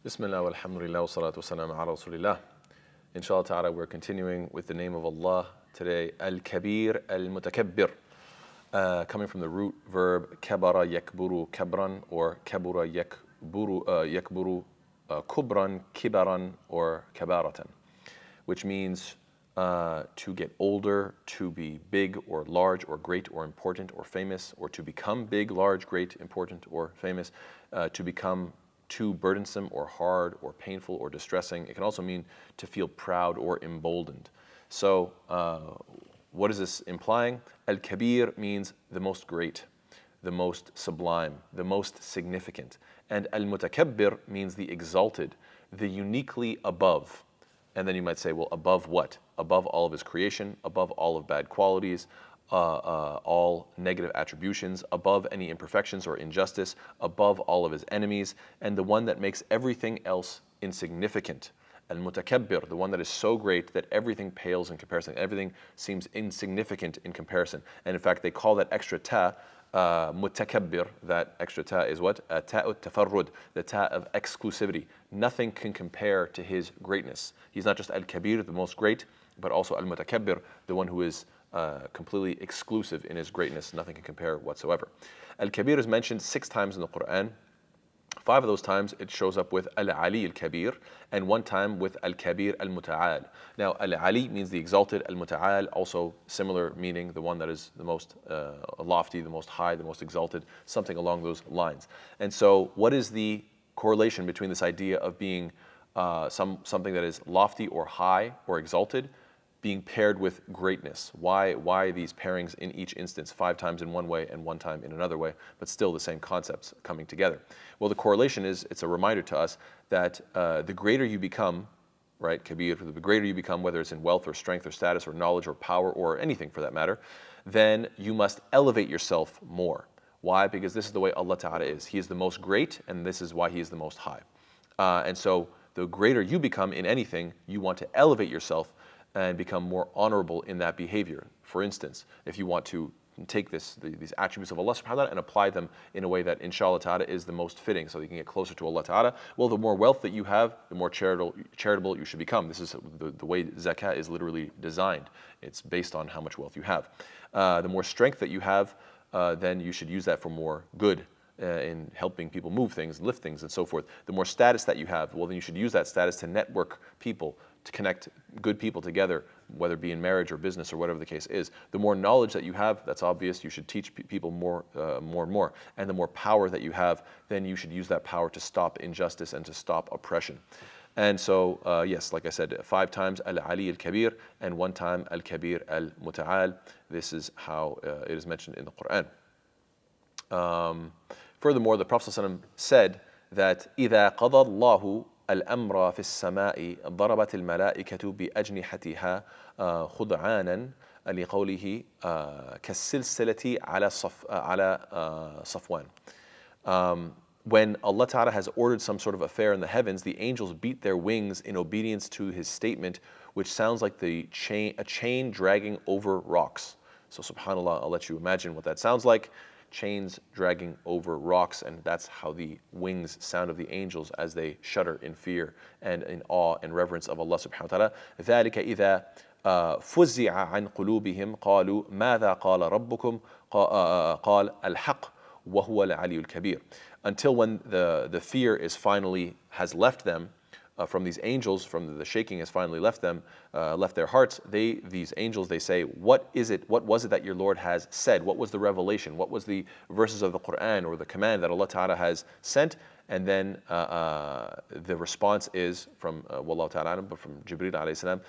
Bismillah, walhamdulillah, wa salatu wa salam ala rasulillah. Inshallah ta'ala, we're continuing with the name of Allah today, Al-Kabeer, Al-Mutakabbir, coming from the root verb kabara yakburu kabran, or kabura yakburu kubran kibaran, or kabaratan, which means to get older, to be big or large or great or important or famous, or to become big, large, great, important or famous, to become too burdensome or hard or painful or distressing. It can also mean to feel proud or emboldened. So what is this implying? Al-Kabeer means the most great, the most sublime, the most significant. And Al-Mutakabbir means the exalted, the uniquely above. And then you might say, well, above what? Above all of his creation, above all of bad qualities, all negative attributions, above any imperfections or injustice, above all of his enemies, and the one that makes everything else insignificant. Al-Mutakabbir, the one that is so great that everything pales in comparison, everything seems insignificant in comparison. And in fact, they call that extra ta, mutakabbir, that extra ta is what? Ta'ut tafarrud, the ta of exclusivity. Nothing can compare to his greatness. He's not just Al-Kabeer, the most great, but also Al-Mutakabbir, the one who is completely exclusive in his greatness. Nothing can compare whatsoever. Al-Kabeer is mentioned 6 times in the Quran. 5 of those times it shows up with Al-Ali Al-Kabeer, and 1 time with Al-Kabeer Al-Muta'al. Now Al-Ali means the exalted, Al-Muta'al also similar meaning, the one that is the most lofty, the most high, the most exalted, something along those lines. And so what is the correlation between this idea of being something that is lofty or high or exalted being paired with greatness? Why these pairings in each instance, 5 times in one way and 1 time in another way, but still the same concepts coming together? Well, the correlation is, it's a reminder to us that the greater you become, right, Kabir, the greater you become, whether it's in wealth or strength or status or knowledge or power or anything for that matter, then you must elevate yourself more. Why? Because this is the way Allah Ta'ala is. He is the most great, and this is why He is the most high. And so the greater you become in anything, you want to elevate yourself and become more honorable in that behavior. For instance, if you want to take these attributes of Allah subhanahu wa ta'ala and apply them in a way that inshallah ta'ala is the most fitting, so you can get closer to Allah ta'ala, well, the more wealth that you have, the more charitable you should become. This is the way zakah is literally designed. It's based on how much wealth you have. The more strength that you have, then you should use that for more good, in helping people move things, lift things, and so forth. The more status that you have, well, then you should use that status to network people, to connect good people together, whether it be in marriage or business or whatever the case is. The more knowledge that you have, that's obvious, you should teach people more and more. And the more power that you have, then you should use that power to stop injustice and to stop oppression. And so, yes, like I said, 5 times Al-Ali Al-Kabeer and 1 time Al-Kabeer Al-Muta'al. This is how it is mentioned in the Quran. Furthermore, the Prophet ﷺ said that إِذَا قَضَى اللَّهُ الْأَمْرَ فِي السَّمَاءِ ضَرَبَتِ الْمَلَائِكَةُ بِأَجْنِحَتِهَا خُضْعَانًا لِقَوْلِهِ كَالسِّلْسِلَةِ عَلَى صَفْوَانٍ. When Allah Ta'ala has ordered some sort of affair in the heavens, the angels beat their wings in obedience to His statement, which sounds like a chain dragging over rocks. So subhanAllah, I'll let you imagine what that sounds like. Chains dragging over rocks, and that's how the wings sound of the angels as they shudder in fear and in awe and reverence of Allah subhanahu wa ta'ala. ذَلِكَ إِذَا فُزِّعَ عَنْ قُلُوبِهِمْ قَالُوا مَاذَا قَالَ رَبُّكُمْ قَالَ الْحَقُّ وَهُوَ الْعَلِيُّ الْكَبِيرُ. Until when the fear has left them, from these angels, from the shaking has finally left them, left their hearts, these angels, they say, what was it that your Lord has said? What was the revelation? What was the verses of the Quran or the command that Allah Ta'ala has sent? And then the response is from Wallahu Ta'ala, but from Jibreel alayhi salam,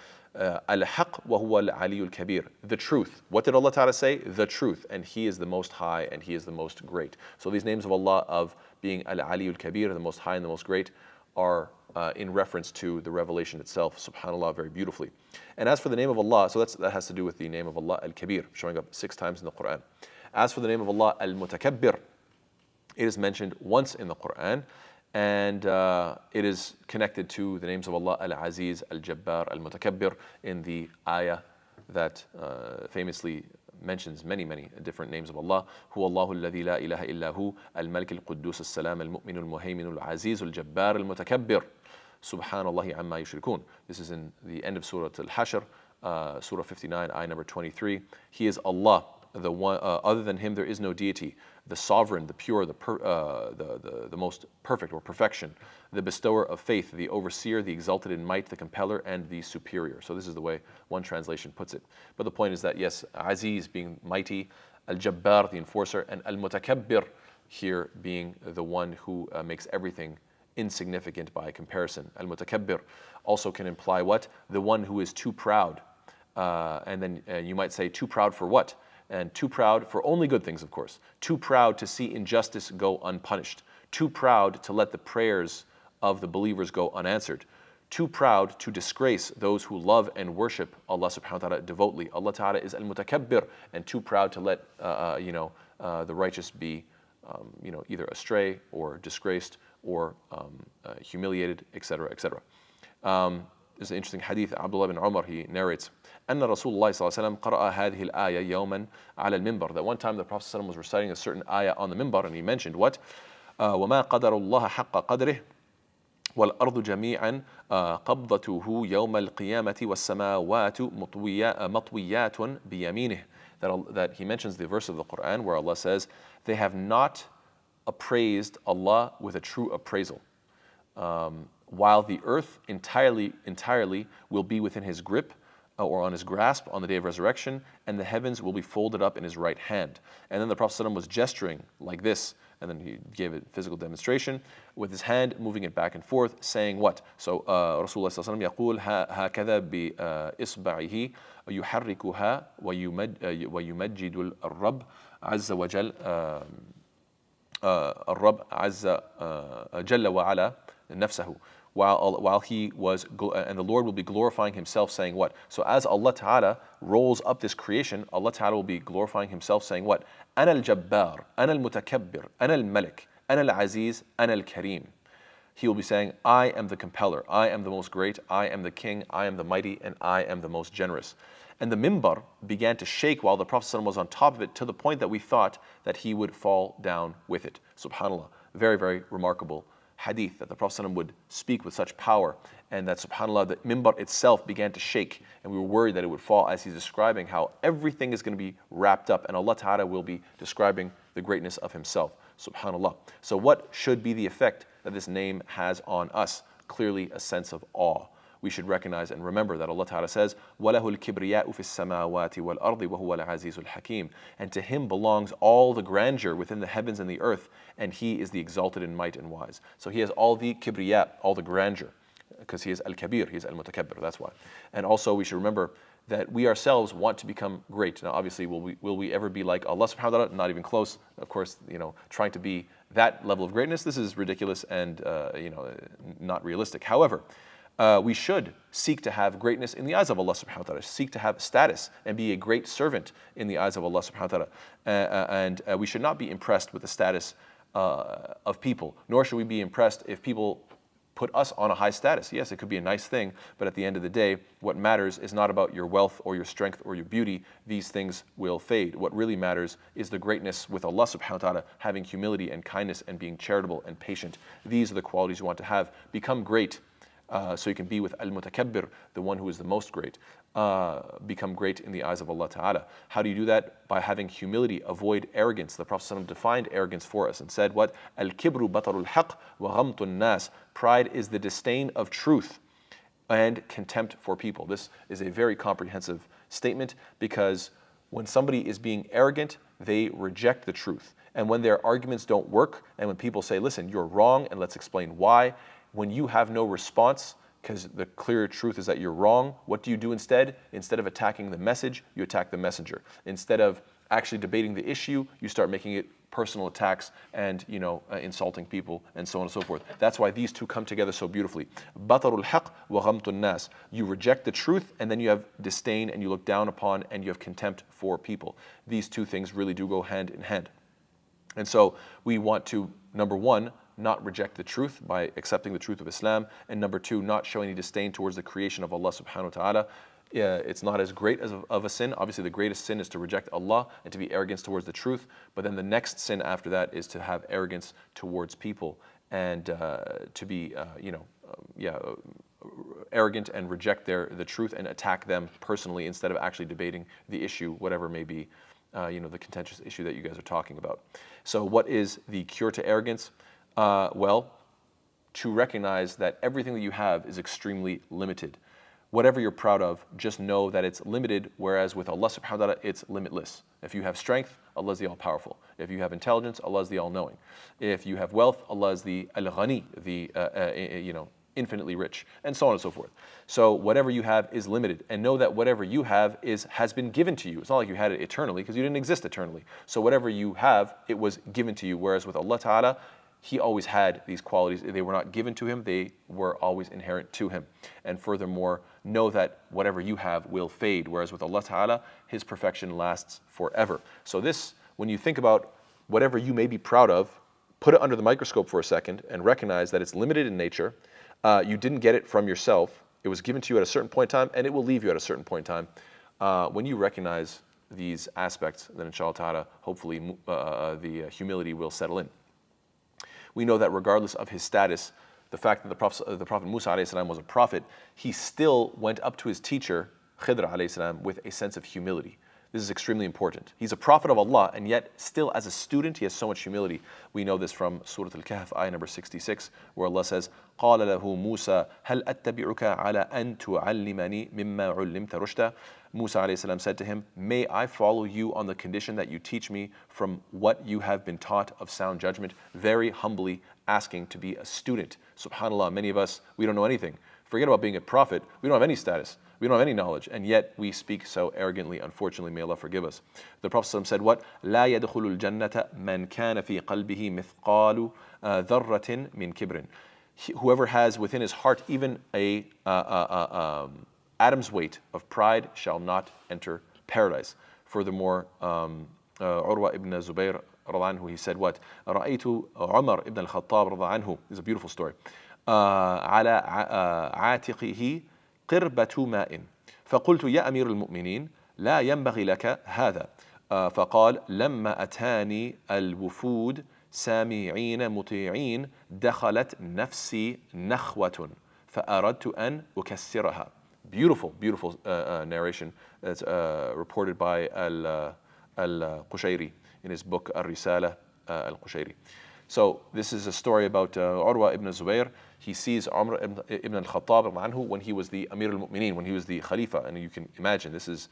Al-Haq wa huwa al-Aliyul Kabir. The truth. What did Allah Ta'ala say? The truth. And He is the most high and He is the most great. So these names of Allah of being Al-Aliyul Kabir, the most high and the most great, are in reference to the revelation itself, subhanAllah, very beautifully. And as for the name of Allah, so that has to do with the name of Allah, Al-Kabeer, showing up 6 times in the Quran. As for the name of Allah, Al-Mutakabbir, it is mentioned once in the Quran, and it is connected to the names of Allah, Al-Aziz, Al-Jabbar, Al-Mutakabbir, in the ayah that famously mentions many different names of Allah. هو الله الذي لا إله إلا هو الملك القدوس السلام المؤمن المهيمن العزيز الجبار المتكبر سبحان الله عما يشركون. This is in the end of Surah Al-Hashr, Surah 59, ayah number 23. He is Allah, the one. Other than Him, there is no deity. The sovereign, the pure, the most perfect or perfection, the bestower of faith, the overseer, the exalted in might, the compeller, and the superior. So this is the way one translation puts it. But the point is that yes, Aziz being mighty, Al-Jabbar the enforcer, and Al-Mutakabbir here being the one who makes everything insignificant by comparison. Al-Mutakabbir also can imply what? The one who is too proud. And then you might say, too proud for what? And too proud for only good things, of course. Too proud to see injustice go unpunished. Too proud to let the prayers of the believers go unanswered. Too proud to disgrace those who love and worship Allah subhanahu wa ta'ala devoutly. Allah ta'ala is al-mutakabbir, and too proud to let the righteous be either astray or disgraced or humiliated, etc., etc. There's an interesting hadith. Abdullah bin Umar, he narrates, أن رسول الله صلى الله عليه وسلم قرأ هذه الآية يوما على المنبر. That one time the Prophet ﷺ was reciting a certain ayah on the minbar, and he mentioned what? وما قدر الله حق قدره والأرض جميعا قبضته يوم القيامة والسماوات مطويات بيمينه. That he mentions the verse of the Quran where Allah says, they have not appraised Allah with a true appraisal. While the earth entirely will be within His grip or on His grasp on the day of resurrection, and the heavens will be folded up in His right hand. And then the Prophet ﷺ was gesturing like this, and then he gave a physical demonstration with his hand, moving it back and forth, saying what? So Rasulullah ﷺ يقول هكذا بإصبعه يحركها ويمجد الرب عز وجل الرب عز جل وعلا نفسه. While he was, and the Lord will be glorifying Himself, saying what? So as Allah Ta'ala rolls up this creation, Allah Ta'ala will be glorifying Himself, saying what? أنا الجبار, أنا المتكبر, أنا الملك, أنا العزيز, أنا الكريم. He will be saying, I am the compeller, I am the most great, I am the king, I am the mighty, and I am the most generous. And the minbar began to shake while the Prophet ﷺ was on top of it, to the point that we thought that he would fall down with it. SubhanAllah. Very remarkable hadith, that the Prophet ﷺ would speak with such power, and that subhanAllah, the minbar itself began to shake, and we were worried that it would fall, as he's describing how everything is going to be wrapped up, and Allah Ta'ala will be describing the greatness of Himself. SubhanAllah. So what should be the effect that this name has on us? Clearly a sense of awe. We should recognize and remember that Allah Ta'ala says, وَلَهُ الْكِبْرِيَاءُ فِي السَّمَاوَاتِ وَالْأَرْضِ وَهُوَ الْعَزِيزُ الْحَكِيمُ. And to Him belongs all the grandeur within the heavens and the earth, and He is the exalted in might and wise. So He has all the kibriya, all the grandeur, because He is Al-Kabeer, He is Al-Mutakabbir, that's why. And also we should remember that we ourselves want to become great. Now obviously, will we ever be like Allah subhanahu wa ta'ala? Not even close. Of course, trying to be that level of greatness, this is ridiculous and not realistic. However, we should seek to have greatness in the eyes of Allah subhanahu wa ta'ala, seek to have status and be a great servant in the eyes of Allah subhanahu wa ta'ala. And we should not be impressed with the status of people, nor should we be impressed if people put us on a high status. Yes, it could be a nice thing, but at the end of the day, what matters is not about your wealth or your strength or your beauty. These things will fade. What really matters is the greatness with Allah subhanahu wa ta'ala, having humility and kindness and being charitable and patient. These are the qualities you want to have. Become great. So you can be with Al-Mutakabbir, the one who is the most great. Become great in the eyes of Allah Ta'ala. How do you do that? By having humility, avoid arrogance. The Prophet ﷺ defined arrogance for us and said what? Al-kibru batarul haqq wa ghamtun nas. Pride is the disdain of truth and contempt for people. This is a very comprehensive statement, because when somebody is being arrogant, they reject the truth. And when their arguments don't work, and when people say, listen, you're wrong, and let's explain why, when you have no response, because the clear truth is that you're wrong, what do you do instead? Instead of attacking the message, you attack the messenger. Instead of actually debating the issue, you start making it personal attacks and insulting people and so on and so forth. That's why these two come together so beautifully. Batarul haqq wa ghamtun nas. You reject the truth, and then you have disdain and you look down upon and you have contempt for people. These two things really do go hand in hand. And so we want to, number one, not reject the truth by accepting the truth of Islam. And number two, not show any disdain towards the creation of Allah subhanahu wa ta'ala. It's not as great as of a sin. Obviously, the greatest sin is to reject Allah and to be arrogant towards the truth. But then the next sin after that is to have arrogance towards people and to be, arrogant and reject the truth and attack them personally instead of actually debating the issue, whatever may be, the contentious issue that you guys are talking about. So what is the cure to arrogance? Well, to recognize that everything that you have is extremely limited. Whatever you're proud of, just know that it's limited, whereas with Allah subhanahu wa ta'ala, it's limitless. If you have strength, Allah is the all-powerful. If you have intelligence, Allah is the all-knowing. If you have wealth, Allah is the al-ghani, the infinitely rich, and so on and so forth. So whatever you have is limited, and know that whatever you have has been given to you. It's not like you had it eternally, because you didn't exist eternally. So whatever you have, it was given to you, whereas with Allah ta'ala, He always had these qualities. They were not given to Him, they were always inherent to Him. And furthermore, know that whatever you have will fade, whereas with Allah ta'ala, His perfection lasts forever. So this, when you think about whatever you may be proud of, put it under the microscope for a second and recognize that it's limited in nature. You didn't get it from yourself. It was given to you at a certain point in time, and it will leave you at a certain point in time. When you recognize these aspects, then inshallah ta'ala, hopefully the humility will settle in. We know that regardless of his status, the fact that the Prophet Musa alayhi salam was a prophet, he still went up to his teacher, Khidr alayhi salam, with a sense of humility. This is extremely important. He's a prophet of Allah, and yet still as a student, he has so much humility. We know this from Surah Al-Kahf, ayah number 66, where Allah says, قَالَ لَهُ مُوسَى هَلْ أَتَّبِعُكَ عَلَىٰ أَن تُعَلِّمَنِي مِمَّا عُلِّمْتَ رُشْدًا. Musa alayhi salam said to him, may I follow you on the condition that you teach me from what you have been taught of sound judgment. Very humbly asking to be a student. SubhanAllah, many of us, we don't know anything. Forget about being a prophet, we don't have any status. We don't have any knowledge, and yet we speak so arrogantly. Unfortunately, may Allah forgive us. The Prophet said, what? لا يدخل الجنة من كان في قلبه مثقال ذرة من كبر. Whoever has within his heart even a atom's weight of pride shall not enter paradise. Furthermore, Urwa ibn Zubayr anhu, he said what? رأيت عمر ibn al-Khattab anhu. This is a beautiful story. على عاتقه قربة ماء فقلت يا أمير المؤمنين لا ينبغي لك هذا فقال لما أتاني الوفود سامعين مطيعين دخلت نفسي نخوة فأردت أن أكسرها. Beautiful narration that's reported by Al-Qushayri in his book Al-Risala Al-Qushayri. So this is a story about Urwa ibn Zubayr. He sees Umar ibn al-Khattab anhu when he was the Amir al-Mu'mineen, when he was the Khalifa. And you can imagine, this is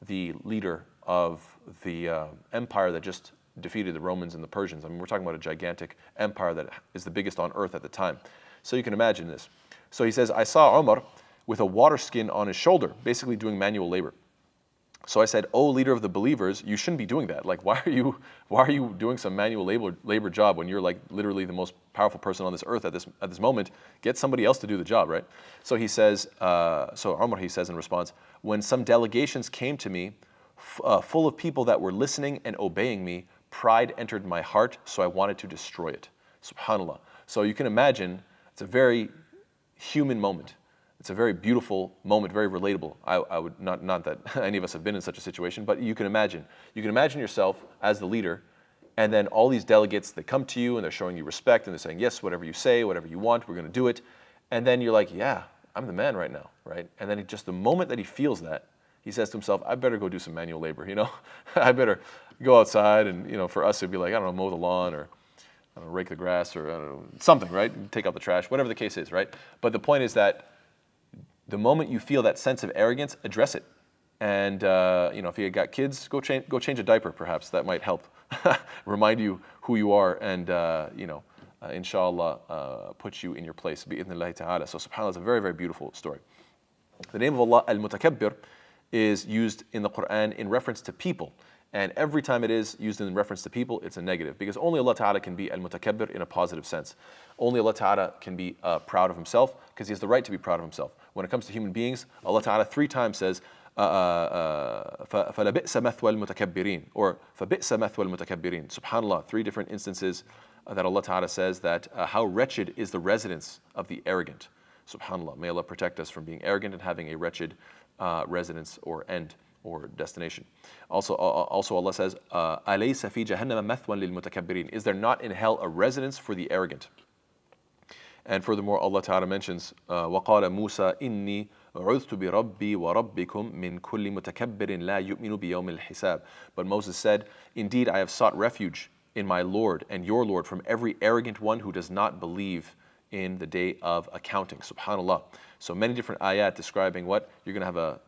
the leader of the empire that just defeated the Romans and the Persians. I mean, we're talking about a gigantic empire that is the biggest on earth at the time. So you can imagine this. So he says, I saw Umar with a water skin on his shoulder, basically doing manual labor. So I said, oh, leader of the believers, you shouldn't be doing that. Like, why are you doing some manual labor job when you're like literally the most powerful person on this earth at this moment? Get somebody else to do the job, right? So he says, so Umar, he says in response, when some delegations came to me, full of people that were listening and obeying me, pride entered my heart, so I wanted to destroy it. SubhanAllah. So you can imagine, it's a very human moment. It's a very beautiful moment, very relatable. I would not that any of us have been in such a situation, but you can imagine yourself as the leader, and then all these delegates, they come to you and they're showing you respect and they're saying, yes, whatever you say, whatever you want, we're going to do it. And then you're like, yeah, I'm the man right now, right? And then just the moment that he feels that, he says to himself, I better go do some manual labor, I better go outside and, for us it'd be like, I don't know, mow the lawn or rake the grass or I don't know, something, right? Take out the trash, whatever the case is, right? But the point is that the moment you feel that sense of arrogance, address it. And if you got kids, go change a diaper. Perhaps that might help remind you who you are, and inshallah put you in your place. Bi'idhnillahi ta'ala. So subhanallah is a very, very beautiful story. The name of Allah, Al-Mutakabbir, is used in the Quran in reference to people. And every time it is used in reference to people, it's a negative. Because only Allah Ta'ala can be Al-Mutakabbir in a positive sense. Only Allah Ta'ala can be proud of Himself, because He has the right to be proud of Himself. When it comes to human beings, Allah Ta'ala 3 times says, فَلَبِئْسَ مَثْوَى الْمُتَكَبِّرِينَ, or فَبِئْسَ مَثْوَى الْمُتَكَبِّرِينَ. SubhanAllah, 3 different instances that Allah Ta'ala says that how wretched is the residence of the arrogant. SubhanAllah, may Allah protect us from being arrogant and having a wretched residence or end or destination. Also Allah says, أَلَيْسَ فِي جَهَنَّمَ مَثْوًى لِلْمُتَكَبِّرِينَ. Is there not in hell a residence for the arrogant? And furthermore, Allah Ta'ala mentions, وَقَالَ مُوسَى إِنِّي عُذْتُ بِرَبِّي وَرَبِّكُمْ مِنْ كُلِّ مُتَكَبِّرٍ لَا يُؤْمِنُ بِيَوْمِ الْحِسَابِ. But Moses said, indeed, I have sought refuge in my Lord and your Lord from every arrogant one who does not believe in the day of accounting. SubhanAllah. So many different ayat describing what you're going to have a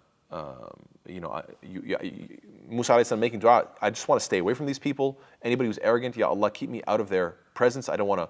Musa alayhi salam making dua. I just want to stay away from these people. Anybody who's arrogant, Ya Allah, keep me out of their presence. I don't want to,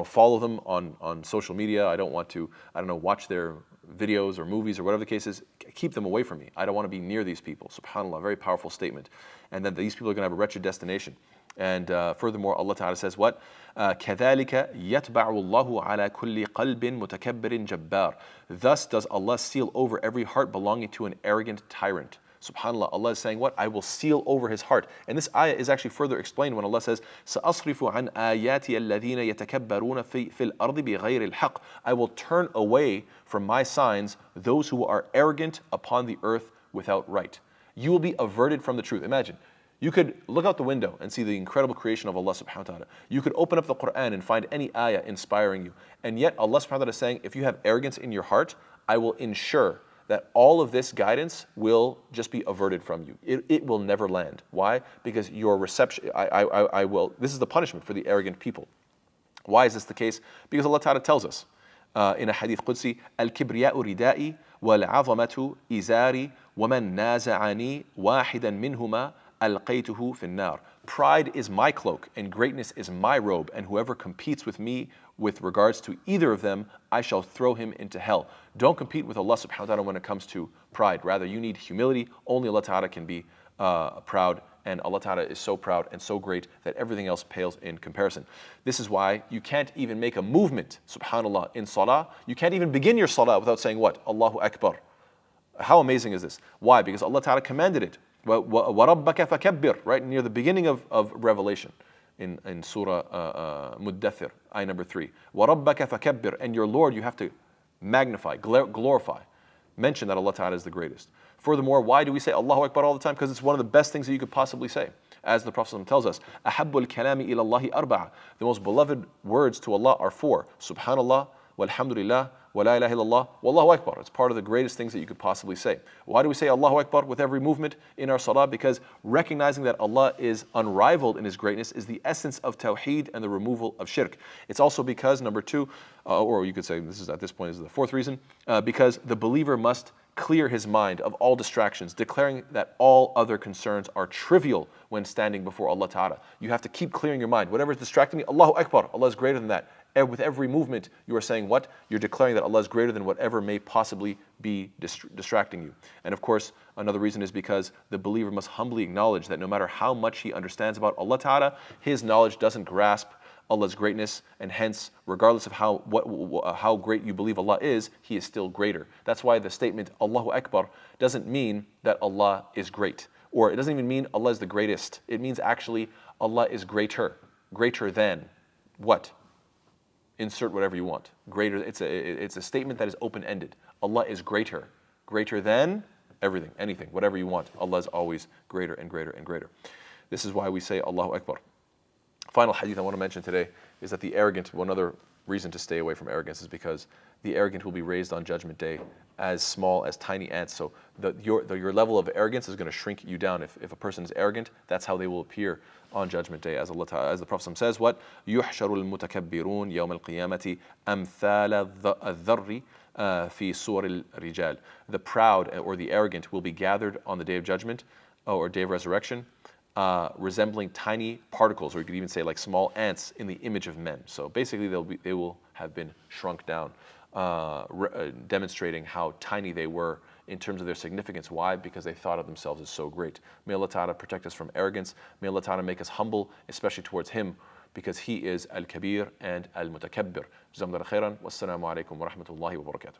follow them on social media. I don't want to, watch their videos or movies or whatever the case is. Keep them away from me. I don't want to be near these people. SubhanAllah, very powerful statement. And then these people are going to have a wretched destination. And furthermore, Allah Ta'ala says what? كَذَلِكَ يَتْبَعُ اللَّهُ عَلَى كُلِّ قَلْبٍ مُتَكَبِّرٍ جَبَّارٍ. Thus does Allah seal over every heart belonging to an arrogant tyrant. SubhanAllah, Allah is saying what? I will seal over his heart. And this ayah is actually further explained when Allah says, سَأَصْرِفُ عَنْ آيَاتِيَ الَّذِينَ يَتَكَبَّرُونَ فِي الْأَرْضِ بِغَيْرِ الْحَقِّ. I will turn away from my signs those who are arrogant upon the earth without right. You will be averted from the truth. Imagine, you could look out the window and see the incredible creation of Allah subhanahu wa ta'ala. You could open up the Quran and find any ayah inspiring you. And yet Allah subhanahu wa ta'ala is saying, if you have arrogance in your heart, I will ensure that all of this guidance will just be averted from you. It will never land. Why? Because your reception, I will, this is the punishment for the arrogant people. Why is this the case? Because Allah Ta'ala tells us in a hadith Qudsi, Al-Kibriya'u ridai wal-'azamatu izari wa man naza'ani wahidan minhuma alqaytuhu fin nar. Pride is my cloak and greatness is my robe, and whoever competes with me with regards to either of them, I shall throw him into hell. Don't compete with Allah subhanahu wa ta'ala when it comes to pride. Rather, you need humility. Only Allah Ta'ala can be proud, and Allah Ta'ala is so proud and so great that everything else pales in comparison. This is why you can't even make a movement, subhanAllah, in salah. You can't even begin your salah without saying what? Allahu Akbar. How amazing is this? Why? Because Allah Ta'ala commanded it. وَرَبَّكَ فَكَبِّرْ, right near the beginning of Revelation in Surah Muddathir, ayah number 3. وَرَبَّكَ فَكَبِّرْ, and your Lord you have to magnify, glorify, mention that Allah Ta'ala is the greatest. Furthermore, why do we say Allahu Akbar all the time? Because it's one of the best things that you could possibly say. As the Prophet tells us, أَحَبُّ الْكَلَامِ إِلَى اللَّهِ أَرْبَعَ. The most beloved words to Allah are 4. Subhanallah, walhamdulillah, wa la ilaha illallah, wallahu akbar. It's part of the greatest things that you could possibly say. Why do we say Allahu Akbar with every movement in our salah? Because recognizing that Allah is unrivaled in His greatness is the essence of tawheed and the removal of shirk. It's also because, number 2, or you could say this is at this point is the 4th reason, because the believer must clear his mind of all distractions, declaring that all other concerns are trivial when standing before Allah Ta'ala. You have to keep clearing your mind. Whatever is distracting me, Allahu Akbar, Allah is greater than that. And with every movement, you are saying what? You're declaring that Allah is greater than whatever may possibly be distracting you. And of course, another reason is because the believer must humbly acknowledge that no matter how much he understands about Allah Ta'ala, his knowledge doesn't grasp Allah's greatness, and hence, regardless of how great you believe Allah is, He is still greater. That's why the statement Allahu Akbar doesn't mean that Allah is great, or it doesn't even mean Allah is the greatest. It means actually Allah is greater than what? Insert whatever you want. Greater. It's a statement that is open-ended. Allah is greater than everything, anything, whatever you want. Allah is always greater and greater and greater. This is why we say Allahu Akbar. Final hadith I want to mention today is that the arrogant, one other reason to stay away from arrogance is because the arrogant will be raised on Judgment Day as small as tiny ants. So your level of arrogance is going to shrink you down. If a person is arrogant, that's how they will appear on Judgment Day. As the Prophet says, what? يُحْشَرُ الْمُتَكَبِّرُونَ يَوْمَ الْقِيَامَةِ أَمْثَالَ الذَّرِّ فِي سُورِ الرِّجَالِ. The proud or the arrogant will be gathered on the Day of Judgment or Day of Resurrection, resembling tiny particles, or you could even say like small ants in the image of men. So basically they will have been shrunk down, demonstrating how tiny they were in terms of their significance. Why? Because they thought of themselves as so great. May Allah Ta'ala protect us from arrogance. May Allah Ta'ala make us humble, especially towards Him, because He is Al-Kabeer and Al-Mutakabbir. Jazakumullah khairan. Wassalamu alaikum wa rahmatullahi wa barakatuh.